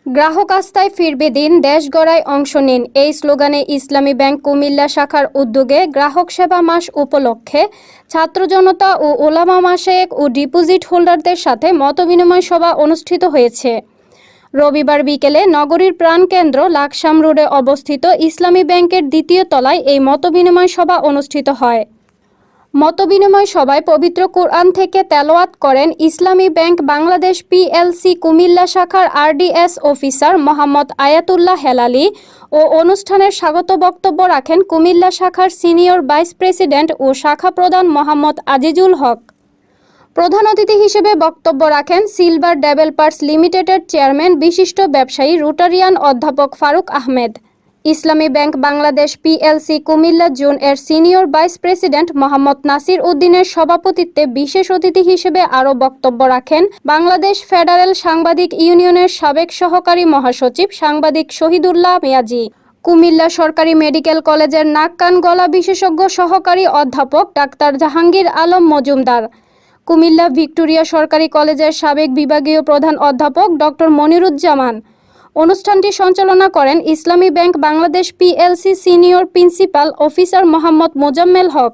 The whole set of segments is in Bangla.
গ্রাহক আস্থায় ফিরবে দিন, দেশ গড়ায় অংশ নিন। এই স্লোগানে ইসলামী ব্যাংক কুমিল্লা শাখার উদ্যোগে গ্রাহক সেবা মাস উপলক্ষে ছাত্র জনতা ও ওলামা মাশায়েখ ও ডিপোজিট হোল্ডারদের সাথে মতবিনিময় সভা অনুষ্ঠিত হয়েছে। রবিবার বিকেলে নগরীর প্রাণকেন্দ্র লাকসাম রোডে অবস্থিত ইসলামী ব্যাংকের দ্বিতীয় তলায় এই মতবিনিময় সভা অনুষ্ঠিত হয়। মতবিনিময় সভায় পবিত্র কোরআন থেকে তেলাওয়াত করেন ইসলামী ব্যাংক বাংলাদেশ পিএলসি কুমিল্লা শাখার আরডিএস অফিসার মোহাম্মদ আয়াতুল্লাহ হেলালি ও অনুষ্ঠানের স্বাগত বক্তব্য রাখেন কুমিল্লা শাখার সিনিয়র ভাইস প্রেসিডেন্ট ও শাখা প্রধান মোহাম্মদ আজিজুল হক। প্রধান অতিথি হিসেবে বক্তব্য রাখেন সিলভার ডেভেলপার্স লিমিটেডের চেয়ারম্যান বিশিষ্ট ব্যবসায়ী রোটারিয়ান অধ্যাপক Faruk Ahmed. Islami bank Bangladesh PLC Comilla zone এর senior vice president Mohammad Nasir উদ্দিনের সভাপতিত্বে বিশেষ অতিথি হিসেবে আরও বক্তব্য রাখেন বাংলাদেশ ফেডারেল সাংবাদিক ইউনিয়নের সাবেক সহকারী মহাসচিব সাংবাদিক শহীদুল্লাহ মিয়াজি, কুমিল্লা সরকারি মেডিকেল কলেজের নাক কান গলা বিশেষজ্ঞ সহকারী অধ্যাপক ডাক্তার জাহাঙ্গীর আলম মজুমদার, কুমিল্লা ভিক্টোরিয়া সরকারি কলেজের সাবেক বিভাগীয় প্রধান অধ্যাপক ডক্টর মনিরুজ্জামান। অনুষ্ঠানটি সঞ্চালনা করেন Islami bank Bangladesh PLC senior principal officer Mohammad Mozammel Haque.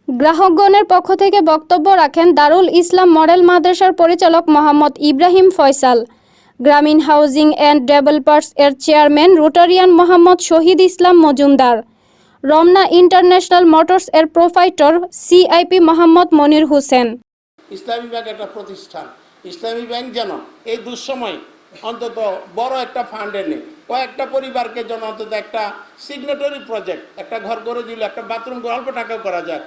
গ্রাহকগণের পক্ষ থেকে বক্তব্য রাখেন দারুল ইসলাম মডেল মাদ্রাসার পরিচালক মোহাম্মদ ইব্রাহিম ফয়সাল, গ্রামীণ হাউজিং অ্যান্ড ডেভেলপার্স এর চেয়ারম্যান রোটারিয়ান মোহাম্মদ শহীদ ইসলাম মজুমদার, রমনা ইন্টারন্যাশনাল মোটরস এর প্রোপাইটর সিআইপি মোহাম্মদ মনির হোসেন। ইসলামী ব্যাংক একটা প্রতিষ্ঠান, ইসলামী ব্যাংক যেন এই দুঃসময় অন্তত বড় একটা ফান্ডে নেই, কয়েকটা পরিবারকে যেন অন্তত একটা সিগনেটরি প্রজেক্ট, একটা ঘর করে দিলে একটা বাথরুম অল্প টাকাও করা যায়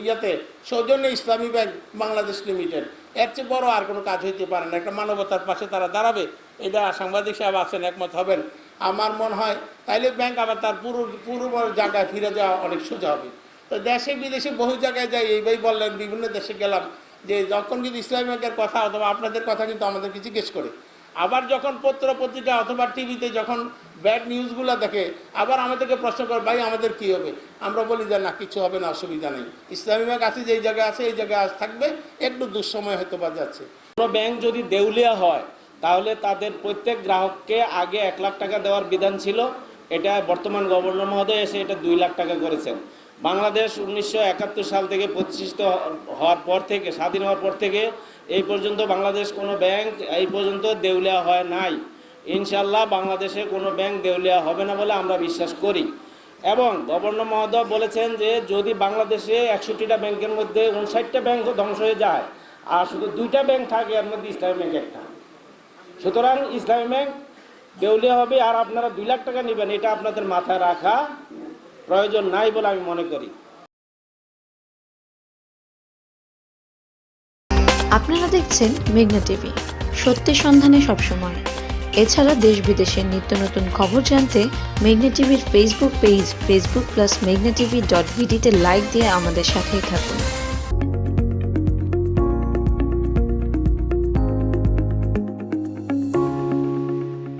ইয়াতে সৌজন্যে ইসলামী ব্যাংক বাংলাদেশ লিমিটেড, এর চেয়ে বড় আর কোনো কাজ হইতে পারে না। একটা মানবতার পাশে তারা দাঁড়াবে, এটা সাংবাদিক সাহেব আছেন একমত হবেন। আমার মনে হয় তাইলে ব্যাংক আবার তার পুরো জায়গায় ফিরে যাওয়া অনেক সোজা হবে। তো দেশে বিদেশে বহু জায়গায় যাই, এইভাবেই বললেন, বিভিন্ন দেশে গেলাম যে যখন কিন্তু ইসলামী ব্যাংকের কথা অথবা আপনাদের কথা কিন্তু আমাদেরকে জিজ্ঞেস করে, আবার যখন পত্র পত্রিকা অথবা টিভিতে যখন ব্যাড নিউজগুলো দেখে আবার আমাদেরকে প্রশ্ন করে, ভাই আমাদের কি হবে? আমরা বলি যে না, কিছু হবে না, অসুবিধা নেই। ইসলামী ব্যাংক আছে যেই জায়গায় আছে এই জায়গায় আজ থাকবে, একটু দুঃসময় হয়তো বা যাচ্ছে। কোনো ব্যাংক যদি দেউলিয়া হয় তাহলে তাদের প্রত্যেক গ্রাহককে আগে 1 লাখ টাকা দেওয়ার বিধান ছিল, এটা বর্তমান গভর্নর মহোদয় এসে এটা 2 লাখ টাকা করেছেন। বাংলাদেশ 1971 সাল থেকে প্রতিষ্ঠিত হওয়ার পর থেকে, স্বাধীন হওয়ার পর থেকে এই পর্যন্ত বাংলাদেশ কোনো ব্যাংক এই পর্যন্ত দেউলিয়া হয় নাই। ইনশাল্লাহ বাংলাদেশে কোনো ব্যাংক দেউলিয়া হবে না বলে আমরা বিশ্বাস করি। এবং গভর্নর মহোদয় বলেছেন যে যদি বাংলাদেশে 61টা ব্যাংকের মধ্যে 59টা ব্যাংক ধ্বংস হয়ে যায় আর শুধু 2টা ব্যাংক থাকে, এর মধ্যে ইসলামী ব্যাংক একটা। সুতরাং ইসলামী ব্যাংক দেউলিয়া হবে আর আপনারা 2 লাখ টাকা নেবেন, এটা আপনাদের মাথায় রাখা প্রয়োজন নাই বলে আমি মনে করি। আপনারা দেখছেন মেঘনা টিভি, সত্যের সন্ধানে সবসময়। এছাড়া দেশ বিদেশের নিত্য নতুন খবর জানতে মেঘনা টিভির ফেসবুক পেজ facebook+meghna tv.vd তে লাইক দিয়ে আমাদের সাথেই থাকুন।